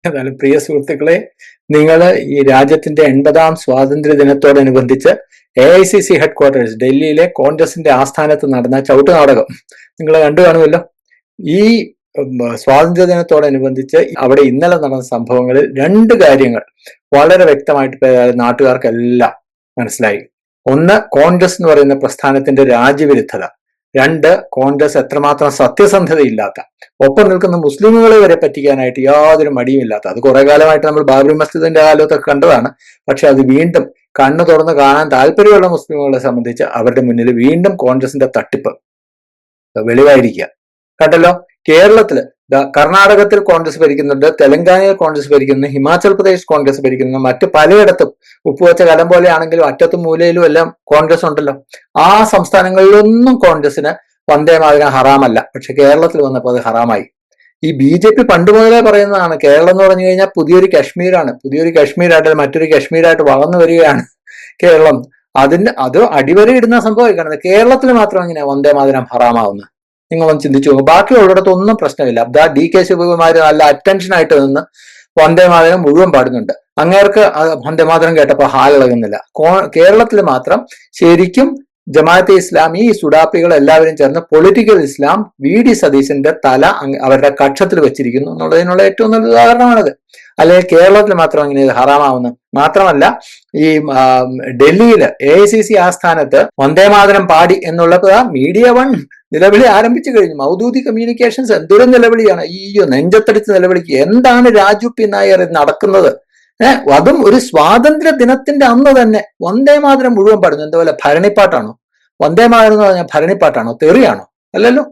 എന്നാലും പ്രിയ സുഹൃത്തുക്കളെ, നിങ്ങൾ ഈ രാജ്യത്തിന്റെ 80ാം സ്വാതന്ത്ര്യ ദിനത്തോടനുബന്ധിച്ച് AICC ഹെഡ്ക്വാർട്ടേഴ്സ് ഡൽഹിയിലെ കോൺഗ്രസിന്റെ ആസ്ഥാനത്ത് നടന്ന ചവിട്ട് നാടകം നിങ്ങൾ കണ്ടു കാണുമല്ലോ. ഈ സ്വാതന്ത്ര്യ ദിനത്തോടനുബന്ധിച്ച് അവിടെ ഇന്നലെ നടന്ന സംഭവങ്ങളിൽ 2 കാര്യങ്ങൾ വളരെ വ്യക്തമായിട്ട് നാട്ടുകാർക്കെല്ലാം മനസ്സിലായി. ഒന്ന്, കോൺഗ്രസ് എന്ന് പറയുന്ന പ്രസ്ഥാനത്തിന്റെ രാജ്യവിരുദ്ധത. 2, കോൺഗ്രസ് എത്രമാത്രം സത്യസന്ധതയില്ലാത്ത, ഒപ്പം നിൽക്കുന്ന മുസ്ലിമുകളെ വരെ പറ്റിക്കാനായിട്ട് യാതൊരു മടിയുമില്ലാത്ത. അത് കുറെ കാലമായിട്ട് നമ്മൾ ബാബറി മസ്ജിദിന്റെ കാലത്തൊക്കെ കണ്ടതാണ്. പക്ഷെ അത് വീണ്ടും കണ്ണു തുറന്ന് കാണാൻ താല്പര്യമുള്ള മുസ്ലിമുകളെ സംബന്ധിച്ച് അവരുടെ മുന്നിൽ വീണ്ടും കോൺഗ്രസിന്റെ തട്ടിപ്പ് വെളിവായിരിക്കുക. കണ്ടല്ലോ, കേരളത്തില് കർണാടകത്തിൽ കോൺഗ്രസ് ഭരിക്കുന്നുണ്ട്, തെലങ്കാനയിൽ കോൺഗ്രസ് ഭരിക്കുന്നു, ഹിമാചൽ പ്രദേശ് കോൺഗ്രസ് ഭരിക്കുന്നു, മറ്റ് പലയിടത്തും ഉപ്പുവെച്ച കലം പോലെയാണെങ്കിലും അറ്റത്തും മൂലയിലും എല്ലാം കോൺഗ്രസ് ഉണ്ടല്ലോ. ആ സംസ്ഥാനങ്ങളിലൊന്നും കോൺഗ്രസിന് വന്ദേ മാതരം ഹറാമല്ല. പക്ഷെ കേരളത്തിൽ വന്നപ്പോൾ അത് ഹറാമായി. ഈ BJP പണ്ട് മുതലേ പറയുന്നതാണ്, കേരളം എന്ന് പറഞ്ഞു കഴിഞ്ഞാൽ പുതിയൊരു കശ്മീരാണ്, പുതിയൊരു കശ്മീരായിട്ട് മറ്റൊരു കശ്മീരായിട്ട് വളർന്നു വരികയാണ് കേരളം. അത് അടിവരയിടുന്ന സംഭവമായി കാണുന്നത്. കേരളത്തിൽ മാത്രം ഇങ്ങനെ വന്ദേ മാതരം ഹറാമാവുന്നത് നിങ്ങളൊന്ന് ചിന്തിച്ചു നോക്കും. ബാക്കിയുള്ളിടത്തൊന്നും പ്രശ്നമില്ല. DK ശിവകുമാർ നല്ല അറ്റൻഷനായിട്ട് നിന്ന് വന്ദേ മാതരം മുഴുവൻ പാടുന്നുണ്ട്. അങ്ങേർക്ക് വന്ദേ മാതരം കേട്ടപ്പോൾ ഹാലിളകുന്നില്ല. കേരളത്തിൽ മാത്രം ശരിക്കും ജമാഅത്തെ ഇസ്ലാമി, ഈ സുഡാപ്പികൾ എല്ലാവരും ചേർന്ന് പൊളിറ്റിക്കൽ ഇസ്ലാം VD സതീശന്റെ തല അവരുടെ കക്ഷത്തിൽ വെച്ചിരിക്കുന്നു എന്നുള്ളതിനുള്ള ഏറ്റവും നല്ല ഉദാഹരണമാണിത്. അല്ലെങ്കിൽ കേരളത്തിൽ മാത്രം ഇങ്ങനെ ഹറാമാവുന്നു. മാത്രമല്ല, ഈ ഡൽഹിയില് AICC ആസ്ഥാനത്ത് വന്ദേമാതരം പാടി എന്നുള്ളത് Media One നിലവിളി ആരംഭിച്ചു കഴിഞ്ഞു. മൗദൂദി കമ്മ്യൂണിക്കേഷൻസ് എന്തൊരു നിലവിളിയാണ്! അയ്യോ, നെഞ്ചത്തടിച്ച് നിലവിളിക്ക്. എന്താണ് രാജു പി നായർ നടക്കുന്നത്? അതും ഒരു സ്വാതന്ത്ര്യ ദിനത്തിന്റെ അന്ന് തന്നെ വന്ദേമാതരം മുഴുവൻ പാടുന്നു. എന്താ പോലെ ഭരണിപ്പാട്ടാണോ? വന്ദേമാതരം എന്ന് പറഞ്ഞാൽ ഭരണിപ്പാട്ടാണോ? തെറിയാണോ? അല്ലല്ലോ.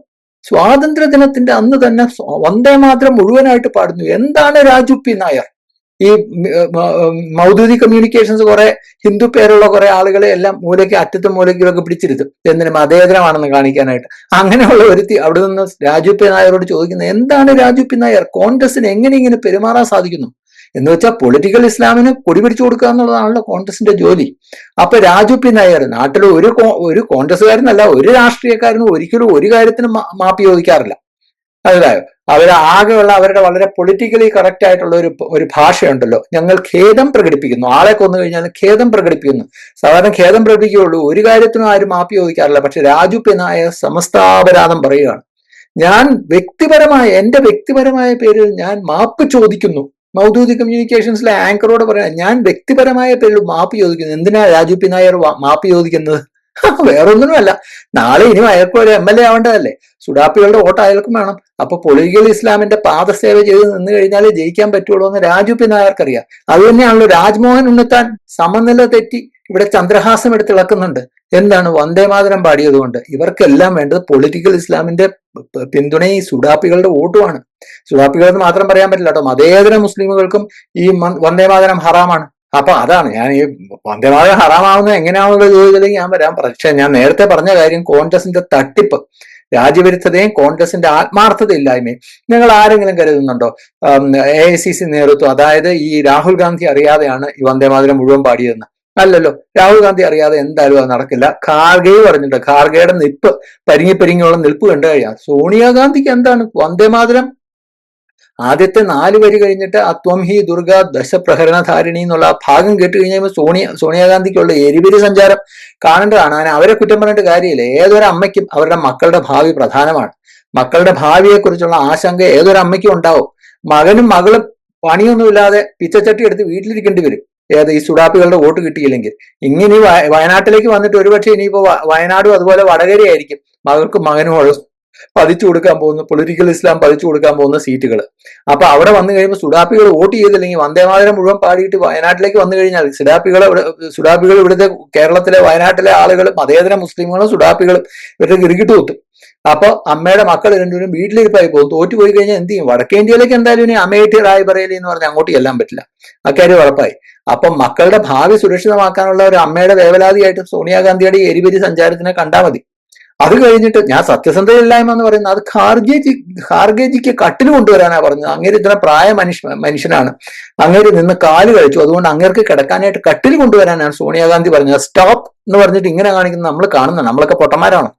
സ്വാതന്ത്ര്യ ദിനത്തിന്റെ അന്ന് തന്നെ വന്ദേമാതരം മുഴുവനായിട്ട് പാടുന്നു. എന്താണ് രാജു പി നായർ? ഈ മൗദൂദി കമ്മ്യൂണിക്കേഷൻസ് കുറെ ഹിന്ദു പേരുള്ള കുറെ ആളുകളെ എല്ലാം അറ്റത്തും മൂലയ്ക്കൊക്കെ പിടിച്ചിരുത്തും. എന്തിനു? മതേതരമാണെന്ന് കാണിക്കാനായിട്ട്. അങ്ങനെയുള്ള ഒരുത്തി അവിടെ നിന്ന് രാജു പി നായരോട് ചോദിക്കുന്നത്, എന്താണ് രാജു പി നായർ? കോൺഗ്രസിന് എങ്ങനെ ഇങ്ങനെ പെരുമാറാൻ സാധിക്കുന്നു? എന്ന് വെച്ചാൽ പൊളിറ്റിക്കൽ ഇസ്ലാമിന് കൊടി പിടിച്ചു കൊടുക്കുക എന്നുള്ളതാണല്ലോ കോൺഗ്രസിന്റെ ജോലി. അപ്പൊ രാജു പി നായർ നാട്ടിൽ ഒരു കോൺഗ്രസ്സുകാരനല്ല, ഒരു രാഷ്ട്രീയക്കാരനും ഒരിക്കലും ഒരു കാര്യത്തിനും മാപ്പി ചോദിക്കാറില്ല. മനസ്സിലായോ? ആകെയുള്ള അവരുടെ വളരെ പൊളിറ്റിക്കലി കറക്റ്റ് ആയിട്ടുള്ള ഒരു ഭാഷയുണ്ടല്ലോ. ഞങ്ങൾ ഖേദം പ്രകടിപ്പിക്കുന്നു, ആളെ കൊന്നു കഴിഞ്ഞാൽ ഖേദം പ്രകടിപ്പിക്കുന്നു. സാധാരണ ഖേദം പ്രകടിപ്പിക്കുകയുള്ളൂ, ഒരു കാര്യത്തിനും ആരും മാപ്പി ചോദിക്കാറില്ല. പക്ഷെ രാജു പി നായർ സമസ്താപരാധം പറയുകയാണ്. എന്റെ വ്യക്തിപരമായ പേരിൽ ഞാൻ മാപ്പ് ചോദിക്കുന്നു. മൗദൂദി കമ്മ്യൂണിക്കേഷൻസിലെ ആങ്കറോട് പറയാം, ഞാൻ വ്യക്തിപരമായ പേരിൽ മാപ്പ് ചോദിക്കുന്നു. എന്തിനാ രാജു പി നായർ മാപ്പ് ചോദിക്കുന്നത്? വേറൊന്നിനുമല്ല, നാളെ ഇനി അയാൾക്ക് ഒരു MLA ആവേണ്ടതല്ലേ? സുഡാപ്പികളുടെ വോട്ട് അയാൾക്കും വേണം. അപ്പൊ പൊളിറ്റിക്കൽ ഇസ്ലാമിന്റെ പാദസേവ ചെയ്ത് നിന്ന് കഴിഞ്ഞാലേ ജയിക്കാൻ പറ്റുള്ളൂ എന്ന് രാജു പി നായർക്കറിയാം. അത് തന്നെയാണല്ലോ രാജ്മോഹൻ ഉണ്ണിത്താൻ സമനില തെറ്റി ഇവിടെ ചന്ദ്രഹാസം എടുത്തിളക്കുന്നുണ്ട്. എന്താണ്? വന്ദേമാതരം പാടിയതുകൊണ്ട്. ഇവർക്കെല്ലാം വേണ്ടത് പൊളിറ്റിക്കൽ ഇസ്ലാമിന്റെ പിന്തുണയും സുഡാപ്പികളുടെ വോട്ടുമാണ്. സുഡാപ്പികളെന്ന് മാത്രം പറയാൻ പറ്റില്ല കേട്ടോ, മതേതര മുസ്ലിമുകൾക്കും ഈ വന്ദേമാതരം ഹറാമാണ്. അപ്പൊ അതാണ് ഞാൻ ഈ വന്ദേമാതരം ഹറാമാവുന്നത് എങ്ങനെയാണെന്നുള്ള ചോദിച്ചില്ലെങ്കിൽ ഞാൻ വരാം. പക്ഷെ ഞാൻ നേരത്തെ പറഞ്ഞ കാര്യം, കോൺഗ്രസിന്റെ തട്ടിപ്പ്, രാജ്യവിരുദ്ധതയും കോൺഗ്രസിന്റെ ആത്മാർത്ഥതയില്ലായ്മയും നിങ്ങൾ ആരെങ്കിലും കരുതുന്നുണ്ടോ? AICC നേതൃത്വം, അതായത് ഈ രാഹുൽ ഗാന്ധി അറിയാതെയാണ് ഈ വന്ദേമാതരം മുഴുവൻ പാടിയതെന്ന്? അല്ലല്ലോ. രാഹുൽ ഗാന്ധി അറിയാതെ എന്തായാലും അത് നടക്കില്ല. ഖാർഗെ പറഞ്ഞിട്ട്, ഖാർഗയുടെ നിൽപ്പ് പരിങ്ങിയുള്ള നിൽപ്പ് കണ്ടു കഴിയാം. സോണിയാഗാന്ധിക്ക് എന്താണ് വന്ദേമാതരം? ആദ്യത്തെ 4 വരി കഴിഞ്ഞിട്ട് അത്വം ഹി ദുർഗ ദശപ്രഹരണധാരിണി എന്നുള്ള ആ ഭാഗം കേട്ട് കഴിഞ്ഞാൽ സോണിയാഗാന്ധിക്കുള്ള എരിപിരി സഞ്ചാരം കാണേണ്ടതാണ്. അവരെ കുറ്റം പറഞ്ഞിട്ട് കാര്യമില്ല. ഏതൊരു അമ്മയ്ക്കും അവരുടെ മക്കളുടെ ഭാവി പ്രധാനമാണ്. മക്കളുടെ ഭാവിയെ കുറിച്ചുള്ള ആശങ്ക ഏതൊരു അമ്മയ്ക്കും ഉണ്ടാവും. മകനും മകളും പണിയൊന്നുമില്ലാതെ പിച്ചച്ചട്ടി എടുത്ത് വീട്ടിലിരിക്കേണ്ടി വരും. ഈ സുഡാപ്പികളുടെ വോട്ട് കിട്ടിയില്ലെങ്കിൽ. ഇങ്ങനെ വയനാട്ടിലേക്ക് വന്നിട്ട് ഒരുപക്ഷെ ഇനിയിപ്പോ വയനാടും അതുപോലെ വടകരയായിരിക്കും മകൾക്കും മകനും പതിച്ചു കൊടുക്കാൻ പോകുന്ന, പൊളിറ്റിക്കൽ ഇസ്ലാം പതിച്ചു കൊടുക്കാൻ പോകുന്ന സീറ്റുകൾ. അപ്പൊ അവിടെ വന്നു കഴിയുമ്പോൾ സുഡാപ്പികൾ വോട്ട് ചെയ്തില്ലെങ്കിൽ വന്ദേമാതരം മുഴുവൻ പാടിയിട്ട് വയനാട്ടിലേക്ക് വന്നു കഴിഞ്ഞാൽ സുഡാപ്പികൾ ഇവിടുത്തെ കേരളത്തിലെ വയനാട്ടിലെ ആളുകളും മതേതര മുസ്ലിമുകളും സുഡാപ്പികളും ഇവരുടെ ഗിരികിട്ട് കുത്തും. അപ്പൊ അമ്മയുടെ മക്കൾ രണ്ടുപേരും വീട്ടിലിരിപ്പായി പോകും. തോറ്റുപോയി കഴിഞ്ഞാൽ എന്ത് ചെയ്യും? വടക്കേ ഇന്ത്യയിലേക്ക് എന്തായാലും ഇനി അമേഠി റായ്ബറേലി എന്ന് പറഞ്ഞാൽ അങ്ങോട്ട് ചെല്ലാൻ പറ്റില്ല. അക്കാര്യം ഉറപ്പായി. അപ്പം മക്കളുടെ ഭാവി സുരക്ഷിതമാക്കാനുള്ള ഒരു അമ്മയുടെ വേവലാതിയായിട്ട് സോണിയാഗാന്ധിയുടെ എരിപരി സഞ്ചാരത്തിനെ കണ്ടാൽ മതി. അത് കഴിഞ്ഞിട്ട് ഞാൻ സത്യസന്ധതയില്ലായ്മ എന്ന് പറയുന്നത് അത് ഖാർഗേജിക്ക് കട്ടിൽ കൊണ്ടുവരാനാ പറഞ്ഞത്. അങ്ങേര് ഇത്ര മനുഷ്യനാണ്, അങ്ങേര് നിന്ന് കാല് കഴിച്ചു, അതുകൊണ്ട് അങ്ങേർക്ക് കിടക്കാനായിട്ട് കട്ടിൽ കൊണ്ടുവരാനാണ് സോണിയാഗാന്ധി പറഞ്ഞത്. സ്റ്റോപ്പ് എന്ന് പറഞ്ഞിട്ട് ഇങ്ങനെ കാണിക്കുന്നത് നമ്മൾ കാണുന്നത്. നമ്മളൊക്കെ പൊട്ടന്മാരാണോ?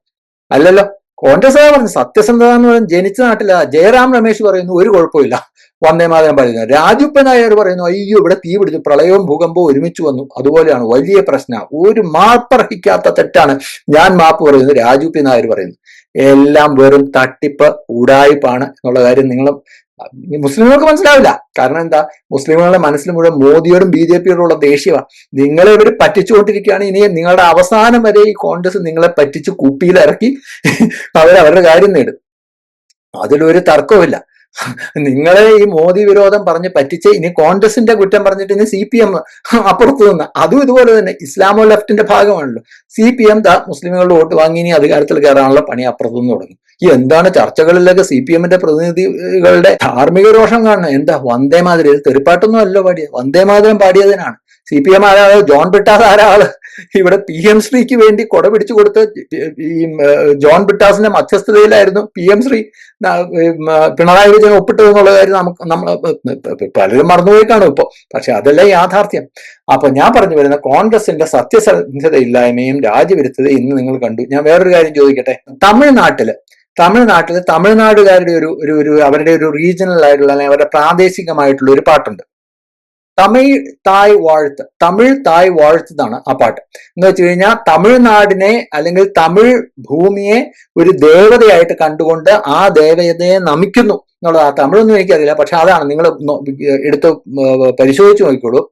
അല്ലല്ലോ. കോൺഗ്രസ് പറഞ്ഞു സത്യസന്ധത എന്ന് പറയുന്നത് ജനിച്ച നാട്ടില. ജയറാം രമേശ് പറയുന്നു ഒരു കുഴപ്പമില്ല, വന്ദേമാതരം പറയുന്നത്. രാജുപ്പ നായർ പറയുന്നു അയ്യോ ഇവിടെ തീ പിടിച്ചു, പ്രളയവും ഭൂകമ്പവും ഒരുമിച്ച് വന്നു, അതുപോലെയാണ്, വലിയ പ്രശ്നമാണ്, ഒരു മാപ്പർഹിക്കാത്ത തെറ്റാണ്, ഞാൻ മാപ്പ് പറയുന്നു, രാജുപ്പി നായർ പറയുന്നു. എല്ലാം വെറും തട്ടിപ്പ് ഉടായിപ്പാണ് എന്നുള്ള കാര്യം നിങ്ങൾ മുസ്ലിങ്ങൾക്ക് മനസ്സിലാവില്ല. കാരണം എന്താ, മുസ്ലിങ്ങളുടെ മനസ്സിൽ മുഴുവൻ മോദിയോടും ബി ജെ പിയോടുള്ള ദേഷ്യമാണ്. നിങ്ങളെ ഇവർ പറ്റിച്ചുകൊണ്ടിരിക്കുകയാണ്. ഇനി നിങ്ങളുടെ അവസാനം വരെ ഈ കോൺഗ്രസ് നിങ്ങളെ പറ്റിച്ച് കുപ്പിയിലിറക്കി അവരവരുടെ കാര്യം നേടും, അതിലൊരു തർക്കവുമില്ല. നിങ്ങളെ ഈ മോദി വിരോധം പറഞ്ഞ് പറ്റിച്ച് ഇനി കോൺഗ്രസിന്റെ കുറ്റം പറഞ്ഞിട്ട് ഇനി CPM അപ്പുറത്ത് നിന്ന്, അതും ഇതുപോലെ തന്നെ ഇസ്ലാമോ ലെഫ്റ്റിന്റെ ഭാഗമാണല്ലോ. CPM മുസ്ലിമുകളുടെ വോട്ട് വാങ്ങി ഇനി അധികാരത്തിൽ കയറാനുള്ള പണി അപ്പുറത്തു നിന്ന് തുടങ്ങി. ഈ എന്താണ് ചർച്ചകളിലൊക്കെ CPMന്റെ പ്രതിനിധികളുടെ ധാർമ്മിക രോഷം കാണുന്നത്? എന്താ വന്ദേമാതരം, ഇത് തെറിപ്പാട്ടൊന്നും അല്ലോ പാടിയത്, വന്ദേമാതരം പാടിയതിനാണ്. CPM ആരാള്, ജോൺ ബ്രിട്ടാസ് ആരാള്, ഇവിടെ PM ശ്രീക്ക് വേണ്ടി കൊട പിടിച്ചു കൊടുത്ത് ഈ ജോൺ ബ്രിട്ടാസിന്റെ മധ്യസ്ഥതയിലായിരുന്നു PM ശ്രീ പിണറായി വിജയൻ ഒപ്പിട്ടത് എന്നുള്ള കാര്യം നമ്മൾ പലരും മറന്നുപോയി കാണും ഇപ്പൊ. പക്ഷെ അതല്ല യാഥാർത്ഥ്യം. അപ്പൊ ഞാൻ പറഞ്ഞു വരുന്ന കോൺഗ്രസിന്റെ സത്യസന്ധതയില്ലായ്മയും രാജ്യവിരുദ്ധതയും ഇന്ന് നിങ്ങൾ കണ്ടു. ഞാൻ വേറൊരു കാര്യം ചോദിക്കട്ടെ. തമിഴ്നാട്ടില് തമിഴ്നാടുകാരുടെ ഒരു അവരുടെ ഒരു റീജിയണൽ ആയിട്ടുള്ള അല്ലെങ്കിൽ അവരുടെ പ്രാദേശികമായിട്ടുള്ള ഒരു പാട്ടുണ്ട്, തമിഴ് തായ് വാഴ്ത്ത് എന്നാണ് ആ പാട്ട്. എന്ന് വെച്ച് കഴിഞ്ഞാൽ തമിഴ്നാടിനെ അല്ലെങ്കിൽ തമിഴ് ഭൂമിയെ ഒരു ദേവതയായിട്ട് കണ്ടുകൊണ്ട് ആ ദേവതയെ നമിക്കുന്നു എന്നുള്ളത്. ആ തമിഴൊന്നും എനിക്കറിയില്ല, പക്ഷെ അതാണ്, നിങ്ങൾ എടുത്ത് പരിശോധിച്ച് നോക്കിക്കോളൂ.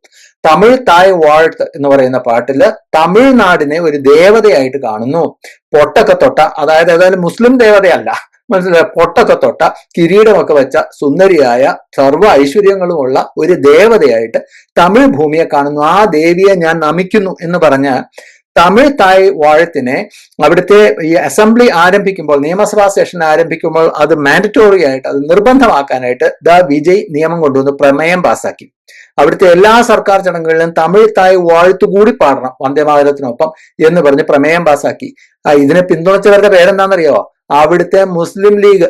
തമിഴ് തായ് വാഴ്ത്ത് എന്ന് പറയുന്ന പാട്ടില് തമിഴ്നാടിനെ ഒരു ദേവതയായിട്ട് കാണുന്നു. പൊട്ടൊക്കെ തൊട്ട, അതായത് ഏതായാലും മുസ്ലിം ദേവതയല്ല, മനസ്സിലായ, പൊട്ടൊക്കെ തൊട്ട കിരീടമൊക്കെ വെച്ച സുന്ദരിയായ സർവ്വ ഐശ്വര്യങ്ങളുമുള്ള ഒരു ദേവതയായിട്ട് തമിഴ് ഭൂമിയെ കാണുന്നു. ആ ദേവിയെ ഞാൻ നമിക്കുന്നു എന്ന് പറഞ്ഞ തമിഴ് തായ് വാഴത്തിനെ അവിടുത്തെ ഈ അസംബ്ലി ആരംഭിക്കുമ്പോൾ, നിയമസഭാ സെഷൻ ആരംഭിക്കുമ്പോൾ അത് മാൻഡറ്റോറി ആയിട്ട്, അത് നിർബന്ധമാക്കാനായിട്ട് വിജയ് നിയമം കൊണ്ടുവന്ന് പ്രമേയം പാസാക്കി. അവിടുത്തെ എല്ലാ സർക്കാർ ചടങ്ങുകളിലും തമിഴ് തായ് വാഴ്ത്തു കൂടി പാടണം വന്ദേമാതരത്തിനൊപ്പം എന്ന് പറഞ്ഞ് പ്രമേയം പാസാക്കി. ഇതിനെ പിന്തുണച്ചവരുടെ പേരെന്താണെന്നറിയാവോ? അവിടുത്തെ മുസ്ലിം ലീഗ്.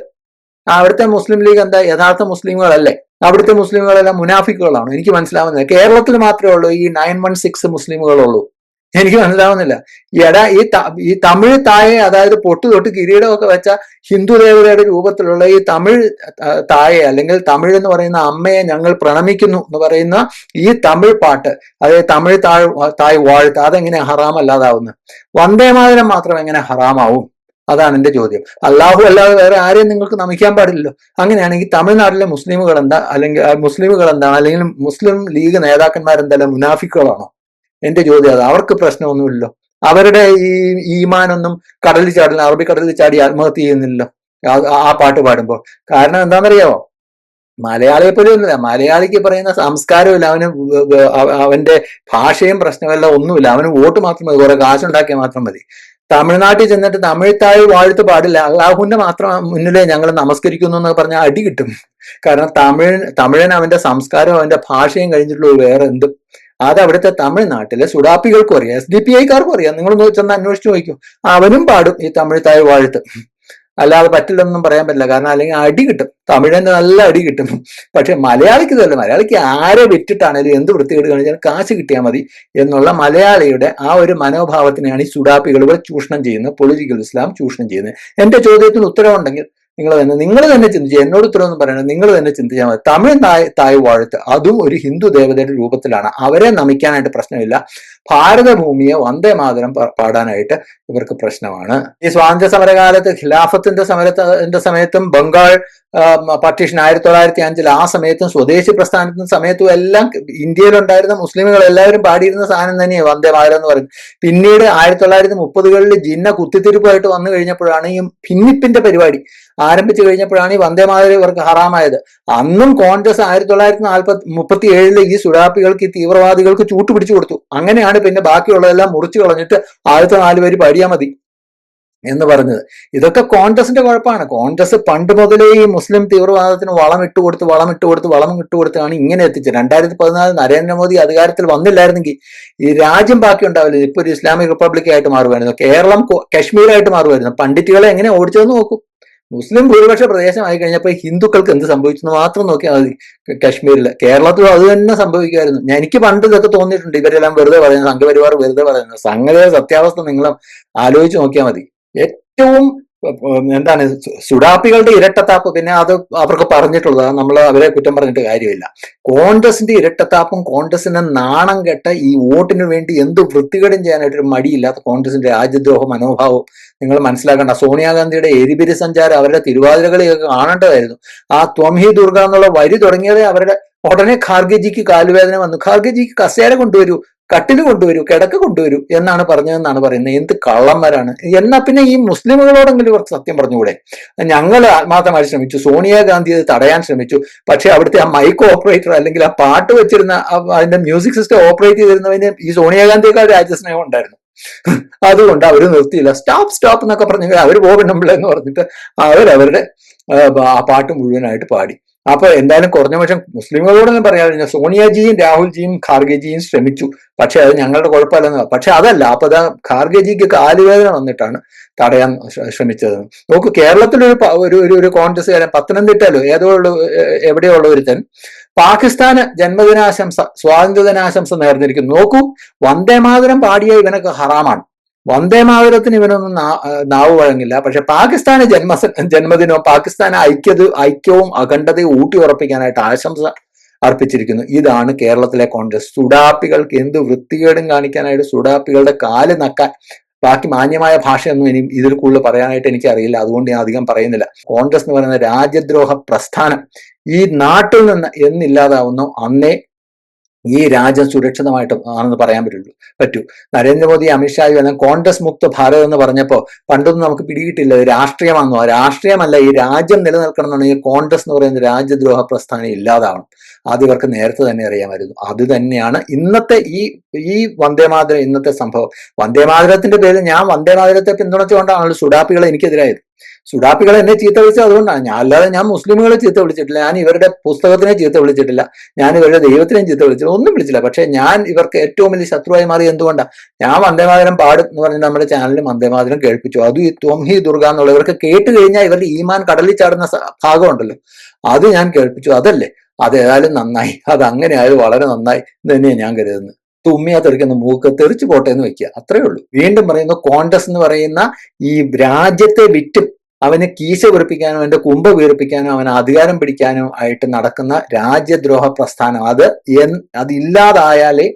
എന്താ, യഥാർത്ഥ മുസ്ലിമുകളല്ലേ? അവിടുത്തെ മുസ്ലിമുകളെല്ലാം മുനാഫിക്കുകളാണ്. എനിക്ക് മനസ്സിലാവുന്നില്ല. കേരളത്തിൽ മാത്രമേ ഉള്ളൂ ഈ 916 മുസ്ലിമുകളുള്ളൂ. എനിക്ക് മനസ്സിലാവുന്നില്ല. ഈ തമിഴ് തായെ, അതായത് പൊട്ടു തൊട്ട് കിരീടമൊക്കെ വെച്ച ഹിന്ദു ദേവതയുടെ രൂപത്തിലുള്ള ഈ തമിഴ് തായെ അല്ലെങ്കിൽ തമിഴ് എന്ന് പറയുന്ന അമ്മയെ ഞങ്ങൾ പ്രണമിക്കുന്നു എന്ന് പറയുന്ന ഈ തമിഴ് പാട്ട്, അതായത് തമിഴ് തായ് വാഴ്ത്ത്, അതെങ്ങനെ ഹറാമല്ലാതാവുന്നത്? വന്ദേമാതരം മാത്രം എങ്ങനെ ഹറാമാവും? അതാണ് എന്റെ ചോദ്യം. അല്ലാഹു അല്ലാതെ വേറെ ആരെയും നിങ്ങൾക്ക് നമിക്കാൻ പാടില്ലല്ലോ. അങ്ങനെയാണെങ്കിൽ തമിഴ്നാട്ടിലെ മുസ്ലിമുകൾ എന്താണ്, അല്ലെങ്കിൽ മുസ്ലിം ലീഗ് നേതാക്കന്മാരെന്തായാലും മുനാഫിക്കുകളാണോ? എന്റെ ചോദ്യം അത്. അവർക്ക് പ്രശ്നമൊന്നുമില്ലല്ലോ. അവരുടെ ഈ ഈമാനൊന്നും കടലിൽ ചാടില്ല, അറബിക്കടലിൽ ചാടി ആത്മഹത്യ ചെയ്യുന്നില്ലല്ലോ ആ പാട്ട് പാടുമ്പോൾ. കാരണം എന്താണെന്നറിയാമോ? മലയാളിയെ പോലും ഒന്നുമില്ല. മലയാളിക്ക് പറയുന്ന സംസ്കാരമില്ല, അവന്റെ ഭാഷയും പ്രശ്നമല്ല, ഒന്നുമില്ല. അവന് വോട്ട് മാത്രം മതി, കുറെ കാശുണ്ടാക്കിയാൽ മാത്രം മതി. തമിഴ്നാട്ടിൽ ചെന്നിട്ട് തമിഴ് തായ് വാഴ്ത്ത് പാടില്ല, അള്ളാഹുവിന്റെ മാത്രം മുന്നിലേ ഞങ്ങൾ നമസ്കരിക്കുന്നു എന്ന് പറഞ്ഞാൽ അടി കിട്ടും. കാരണം തമിഴൻ അവന്റെ സംസ്കാരവും അവന്റെ ഭാഷയും കഴിഞ്ഞിട്ടുള്ള വേറെ എന്തും. അത് അവിടുത്തെ തമിഴ്നാട്ടിലെ സുഡാപ്പികൾക്കും അറിയാം, SDPIക്കാർക്കും അറിയാം. നിങ്ങൾ ചെന്ന് അന്വേഷിച്ച് നോക്കും, അവനും പാടും ഈ തമിഴ് തായ് വാഴ്ത്ത്. അല്ലാതെ പറ്റില്ലെന്നൊന്നും പറയാൻ പറ്റില്ല. കാരണം അല്ലെങ്കിൽ അടി കിട്ടും, തമിഴന് നല്ല അടി കിട്ടും. പക്ഷെ മലയാളിക്ക് ഇതല്ല. മലയാളിക്ക് ആരെ വിറ്റിട്ടാണെങ്കിലും എന്ത് വൃത്തികേട് കാണിച്ചാലും കാശ് കിട്ടിയാൽ മതി എന്നുള്ള മലയാളിയുടെ ആ ഒരു മനോഭാവത്തിനെയാണ് ഈ സുഡാപ്പികൾ ഇവിടെ ചൂഷണം ചെയ്യുന്നത്, പൊളിറ്റിക്കൽ ഇസ്ലാം ചൂഷണം ചെയ്യുന്നത്. എന്റെ ചോദ്യത്തിന് ഉത്തരവുണ്ടെങ്കിൽ നിങ്ങൾ തന്നെ ചിന്തിച്ചു, എന്നോട് ഉത്തരവൊന്നും പറയണം, നിങ്ങൾ തന്നെ ചിന്തിച്ചാൽ മതി. തമിഴ് തായ് വാഴ്ത്ത് അതും ഒരു ഹിന്ദു ദേവതയുടെ രൂപത്തിലാണ്. അവരെ നമിക്കാനായിട്ട് പ്രശ്നമില്ല. ഭാരതഭൂമിയെ വന്ദേമാതരം പാടാനായിട്ട് ഇവർക്ക് പ്രശ്നമാണ്. ഈ സ്വാതന്ത്ര്യ സമരകാലത്ത് ഖിലാഫത്തിന്റെ സമയത്തും ബംഗാൾ പാർട്ടീഷൻ 1905 ആ സമയത്തും സ്വദേശി പ്രസ്ഥാനത്തിന്റെ സമയത്തും എല്ലാം ഇന്ത്യയിലുണ്ടായിരുന്ന മുസ്ലിമുകൾ എല്ലാവരും പാടിയിരുന്ന സാധനം തന്നെയാണ് വന്ദേമാതരം എന്ന് പറയുന്നത്. പിന്നീട് 1930കളിൽ ജിന്ന കുത്തിത്തിരിപ്പായിട്ട് വന്നു കഴിഞ്ഞപ്പോഴാണ് ഈ ഭിന്നിപ്പിന്റെ പരിപാടി ആരംഭിച്ചു കഴിഞ്ഞപ്പോഴാണ് ഈ വന്ദേമാതരം ഇവർക്ക് ഹറാമായത്. അന്നും കോൺഗ്രസ് 1937 ഈ സുഡാപ്പികൾക്ക്, ഈ തീവ്രവാദികൾക്ക് ചൂട്ടുപിടിച്ചു കൊടുത്തു. അങ്ങനെയാണ് പിന്നെ ബാക്കിയുള്ളതെല്ലാം മുറിച്ചു കളഞ്ഞിട്ട് ആദ്യത്തെ 4 പേര് പാടിയാൽ മതി എന്ന് പറഞ്ഞത്. ഇതൊക്കെ കോൺഗ്രസിന്റെ കുഴപ്പമാണ്. കോൺഗ്രസ് പണ്ട് മുതലേ ഈ മുസ്ലിം തീവ്രവാദത്തിന് വളം ഇട്ടുകൊടുത്താണ് ഇങ്ങനെ എത്തിച്ചത്. 2014 നരേന്ദ്രമോദി അധികാരത്തിൽ വന്നില്ലായിരുന്നെങ്കിൽ ഈ രാജ്യം ബാക്കി ഉണ്ടാവില്ല. ഇപ്പൊ ഒരു ഇസ്ലാമിക് റിപ്പബ്ലിക് ആയിട്ട് മാറുമായിരുന്നു, കേരളം കശ്മീരായിട്ട് മാറുമായിരുന്നു. പണ്ഡിറ്റുകളെ എങ്ങനെ ഓടിച്ചതെന്ന് നോക്കും. മുസ്ലിം ഭൂരിപക്ഷ പ്രദേശമായി കഴിഞ്ഞപ്പോൾ ഹിന്ദുക്കൾക്ക് എന്ത് സംഭവിച്ചെന്ന് മാത്രം നോക്കിയാൽ മതി. കശ്മീരിൽ, കേരളത്തിലും അത് തന്നെ സംഭവിക്കുമായിരുന്നു. എനിക്ക് പണ്ട് ഇതൊക്കെ തോന്നിയിട്ടുണ്ട്. ഇവരെല്ലാം വെറുതെ പറയുന്നത്, സംഘപരിവാർ വെറുതെ പറയുന്നത്. സംഗതിയുടെ സത്യാവസ്ഥ നിങ്ങൾ ആലോചിച്ച് നോക്കിയാൽ മതി. ഏറ്റവും എന്താണ് സുഡാപ്പികളുടെ ഇരട്ടത്താപ്പ്, പിന്നെ അത് അവർക്ക് പറഞ്ഞിട്ടുള്ളത് നമ്മൾ അവരെ കുറ്റം പറഞ്ഞിട്ട് കാര്യമില്ല. കോൺഗ്രസിന്റെ ഇരട്ടത്താപ്പും കോൺഗ്രസിന്റെ നാണം കെട്ട ഈ വോട്ടിന് വേണ്ടി എന്ത് വൃത്തികേടും ചെയ്യാനായിട്ടൊരു മടിയില്ലാത്ത കോൺഗ്രസിന്റെ രാജ്യദ്രോഹ മനോഭാവം നിങ്ങൾ മനസ്സിലാക്കേണ്ട. സോണിയാഗാന്ധിയുടെ എരിപിരി സഞ്ചാരം, അവരുടെ തിരുവാതിരകളിയൊക്കെ കാണേണ്ടതായിരുന്നു. ആ ത്വം ഹി ദുർഗ എന്നുള്ള വരി തുടങ്ങിയതേ അവരുടെ ഉടനെ ഖാർഗെജിക്ക് കാലുവേദന വന്നു. ഖാർഗെജിക്ക് കസേര കൊണ്ടുവരൂ, കട്ടില് കൊണ്ടുവരൂ, കിടക്ക് കൊണ്ടുവരൂ എന്നാണ് പറഞ്ഞതെന്നാണ് പറയുന്നത്. എന്ത് കള്ളന്മാരാണ്. എന്നാ പിന്നെ ഈ മുസ്ലിമുകളോടെങ്കിലും ഇവർക്ക് സത്യം പറഞ്ഞുകൂടെ? ഞങ്ങൾ ആത്മാർത്ഥമായി ശ്രമിച്ചു, സോണിയാഗാന്ധി അത് തടയാൻ ശ്രമിച്ചു. പക്ഷെ അവിടുത്തെ ആ മൈക്ക് ഓപ്പറേറ്റർ അല്ലെങ്കിൽ ആ പാട്ട് വെച്ചിരുന്ന അതിന്റെ മ്യൂസിക് സിസ്റ്റം ഓപ്പറേറ്റ് ചെയ്തിരുന്നതിന് ഈ സോണിയാഗാന്ധിയേക്കാൾ രാജ്യസ്നേഹം ഉണ്ടായിരുന്നു. അതുകൊണ്ട് അവർ നിർത്തിയില്ല. സ്റ്റോപ്പ് സ്റ്റോപ്പ് എന്നൊക്കെ പറഞ്ഞെങ്കിൽ അവർ പോകണമെന്നില്ല എന്ന് പറഞ്ഞിട്ട് അവരവരുടെ ആ പാട്ട് മുഴുവനായിട്ട് പാടി. അപ്പൊ എന്തായാലും കുറഞ്ഞ പക്ഷം മുസ്ലിങ്ങളോടൊന്നും പറയാൻ കഴിഞ്ഞാൽ സോണിയാജിയും രാഹുൽജിയും ഖാർഗെജിയും ശ്രമിച്ചു, പക്ഷെ അത് ഞങ്ങളുടെ കുഴപ്പമില്ലെന്ന്. പക്ഷെ അതല്ല, അപ്പൊ അതാ ഖാർഗെജിക്ക് കാലുവേദന വന്നിട്ടാണ് തടയാൻ ശ്രമിച്ചത്. നോക്കൂ, കേരളത്തിലൊരു കോൺഗ്രസ്സുകാരൻ, പത്തനംതിട്ടയിലോ എവിടെയോ ഉള്ള ഒരുത്തൻ പാകിസ്ഥാന് ജന്മദിനാശംസ, സ്വാതന്ത്ര്യദിനാശംസ നേർന്നിരിക്കുന്നു. നോക്കൂ, വന്ദേമാതരം പാടിയ ഇവനൊക്കെ ഹറാമാണ്. വന്ദേമാതരത്തിന് ഇവനൊന്നും നാവ് വഴങ്ങില്ല. പക്ഷെ പാകിസ്ഥാന് ജന്മദിനവും പാകിസ്ഥാന് ഐക്യവും അഖണ്ഡതയും ഊട്ടി ഉറപ്പിക്കാനായിട്ട് ആശംസ അർപ്പിച്ചിരിക്കുന്നു. ഇതാണ് കേരളത്തിലെ കോൺഗ്രസ്. സുഡാപ്പികൾക്ക് എന്ത് വൃത്തികേടും കാണിക്കാനായിട്ട് സുഡാപ്പികളുടെ കാല് നക്കാൻ. ബാക്കി മാന്യമായ ഭാഷയൊന്നും ഇനി ഇതിൽ കൂടുതൽ പറയാനായിട്ട് എനിക്ക് അറിയില്ല, അതുകൊണ്ട് ഞാൻ അധികം പറയുന്നില്ല. കോൺഗ്രസ് എന്ന് പറയുന്ന രാജ്യദ്രോഹ പ്രസ്ഥാനം ഈ നാട്ടിൽ നിന്ന് എന്നില്ലാതാവുന്നു അന്നേ ഈ രാജ്യം സുരക്ഷിതമായിട്ട് ആണെന്ന് പറയാൻ പറ്റൂ. നരേന്ദ്രമോദി, അമിത്ഷായും എല്ലാം കോൺഗ്രസ് മുക്ത ഭാരത് എന്ന് പറഞ്ഞപ്പോൾ പണ്ടൊന്നും നമുക്ക് പിടികിട്ടില്ല രാഷ്ട്രീയമാണെന്നോ. രാഷ്ട്രീയമല്ല, ഈ രാജ്യം നിലനിൽക്കണം എന്നുണ്ടെങ്കിൽ കോൺഗ്രസ് എന്ന് പറയുന്ന രാജ്യദ്രോഹ പ്രസ്ഥാനം ഇല്ലാതാവണം. അത് ഇവർക്ക് നേരത്തെ തന്നെ അറിയാമായിരുന്നു. അത് തന്നെയാണ് ഇന്നത്തെ ഈ വന്ദേമാതരം, ഇന്നത്തെ സംഭവം. വന്ദേമാതരത്തിന്റെ പേരിൽ ഞാൻ വന്ദേമാതരത്തെ പിന്തുണച്ചുകൊണ്ടാണല്ലോ സുഡാപ്പികളെ എനിക്കെതിരായത്. സുഡാപ്പികളെ എന്നെ ചീത്ത വിളിച്ചത് അതുകൊണ്ടാണ്. അല്ലാതെ ഞാൻ മുസ്ലിമുകളെ ചീത്ത വിളിച്ചിട്ടില്ല, ഞാൻ ഇവരുടെ പുസ്തകത്തിനെ ചീത്ത വിളിച്ചിട്ടില്ല, ഞാൻ ഇവരുടെ ദൈവത്തിനെയും ചീത്ത വിളിച്ചിട്ടില്ല, ഒന്നും വിളിച്ചില്ല. പക്ഷെ ഞാൻ ഇവർക്ക് ഏറ്റവും വലിയ ശത്രുവായി മാറി എന്തുകൊണ്ടാണ്? ഞാൻ വന്ദേമാതരം പാടും എന്ന് പറഞ്ഞിട്ട് നമ്മുടെ ചാനലിൽ വന്ദേമാതരം കേൾപ്പിച്ചു. അതും ഈ ത്വം ഹി ദുർഗ എന്നുള്ള ഇവർക്ക് കേട്ട് കഴിഞ്ഞാൽ ഇവരുടെ ഈമാൻ കടലിൽ ചാടുന്ന ഭാഗമുണ്ടല്ലോ, അത് ഞാൻ കേൾപ്പിച്ചു. അതല്ലേ, അത് ഏതായാലും നന്നായി. അത് അങ്ങനെ ആയത് വളരെ നന്നായി എന്ന് തന്നെയാണ് ഞാൻ കരുതുന്നത്. തുമ്മിയാ തെറിക്കുന്ന മൂക്ക് തെറിച്ചു പോട്ടെ എന്ന് വെക്കുക, അത്രേ ഉള്ളൂ. വീണ്ടും പറയുന്നു, കോൺഗ്രസ് എന്ന് പറയുന്ന ഈ രാജ്യത്തെ വിറ്റ് അവന് കീശ വീർപ്പിക്കാനോ അവന്റെ കുമ്പ് വീർപ്പിക്കാനോ അവന് അധികാരം പിടിക്കാനോ ആയിട്ട് നടക്കുന്ന രാജ്യദ്രോഹ പ്രസ്ഥാനം, അതില്ലാതായാലേ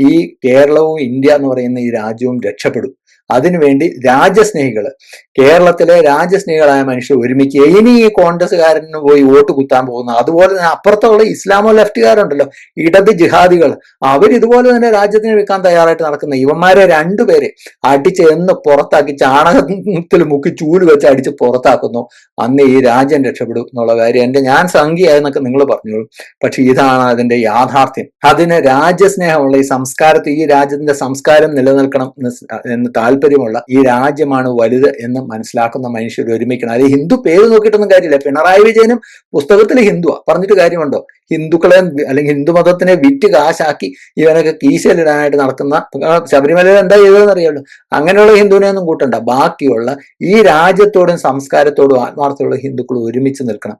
ഈ കേരളവും ഇന്ത്യ എന്ന് പറയുന്ന ഈ രാജ്യവും രക്ഷപ്പെടും. അതിനുവേണ്ടി രാജ്യസ്നേഹികള്, കേരളത്തിലെ രാജ്യസ്നേഹികളായ മനുഷ്യർ ഒരുമിക്കുക. ഇനി ഈ കോൺഗ്രസ്സുകാരന് പോയി വോട്ട് കുത്താൻ പോകുന്ന, അതുപോലെ തന്നെ അപ്പുറത്തുള്ള ഇസ്ലാമോ ലെഫ്റ്റുകാരുണ്ടല്ലോ, ഇടത് ജിഹാദികൾ, അവരിതുപോലെ തന്നെ രാജ്യത്തിന് വിൽക്കാൻ തയ്യാറായിട്ട് നടക്കുന്ന ഇവന്മാരെ രണ്ടുപേരെ അടിച്ച് എന്ന് പുറത്താക്കി, ചാണകത്തിൽ മുക്കി ചൂല് വെച്ച് അടിച്ച് പുറത്താക്കുന്നു. അന്ന് ഈ രാജ്യം രക്ഷപ്പെടും എന്നുള്ള കാര്യം ഞാൻ സംഖ്യയായെന്നൊക്കെ നിങ്ങൾ പറഞ്ഞോളൂ. പക്ഷെ ഇതാണ് അതിന്റെ യാഥാർത്ഥ്യം. അതിന് രാജ്യസ്നേഹമുള്ള ഈ സംസ്കാരത്തിൽ, ഈ രാജ്യത്തിന്റെ സംസ്കാരം നിലനിൽക്കണം എന്ന് താല്പര്യമുള്ള ഈ രാജ്യമാണ് വലുത് എന്ന് മനസ്സിലാക്കുന്ന മനുഷ്യർ ഒരുമിക്കണം. അത് ഹിന്ദു പേര് നോക്കിയിട്ടൊന്നും കാര്യമില്ല. പിണറായി വിജയനും പുസ്തകത്തിൽ ഹിന്ദുവാ, പറഞ്ഞിട്ട് കാര്യമുണ്ടോ? ഹിന്ദുക്കളെ അല്ലെങ്കിൽ ഹിന്ദു മതത്തിനെ വിറ്റ് കാശാക്കി ഇവനൊക്കെ കീശയിലിടാനായിട്ട് നടക്കുന്ന, ശബരിമലയിൽ എന്താ ചെയ്തതെന്ന് അറിയാമല്ലോ. അങ്ങനെയുള്ള ഹിന്ദുവിനെ ഒന്നും കൂട്ടണ്ട. ബാക്കിയുള്ള ഈ രാജ്യത്തോടും സംസ്കാരത്തോടും ആത്മാർത്ഥമുള്ള ഹിന്ദുക്കൾ ഒരുമിച്ച് നിൽക്കണം.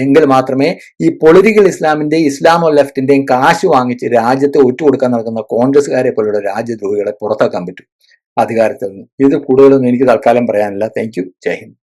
എങ്കിൽ മാത്രമേ ഈ പൊളിറ്റിക്കൽ ഇസ്ലാമിന്റെയും ഇസ്ലാമോ ലെഫ്റ്റിന്റെയും കാശ് വാങ്ങിച്ച് രാജ്യത്തെ ഒറ്റുകൊടുക്കാൻ നടക്കുന്ന കോൺഗ്രസ്സുകാരെ പോലുള്ള രാജ്യദ്രോഹികളെ പുറത്താക്കാൻ പറ്റും അധികാരത്തിൽ നിന്ന്. ഇത് കൂടുതലൊന്നും എനിക്ക് തൽക്കാലം പറയാനില്ല. Thank you. ജയ് ഹിന്ദ്.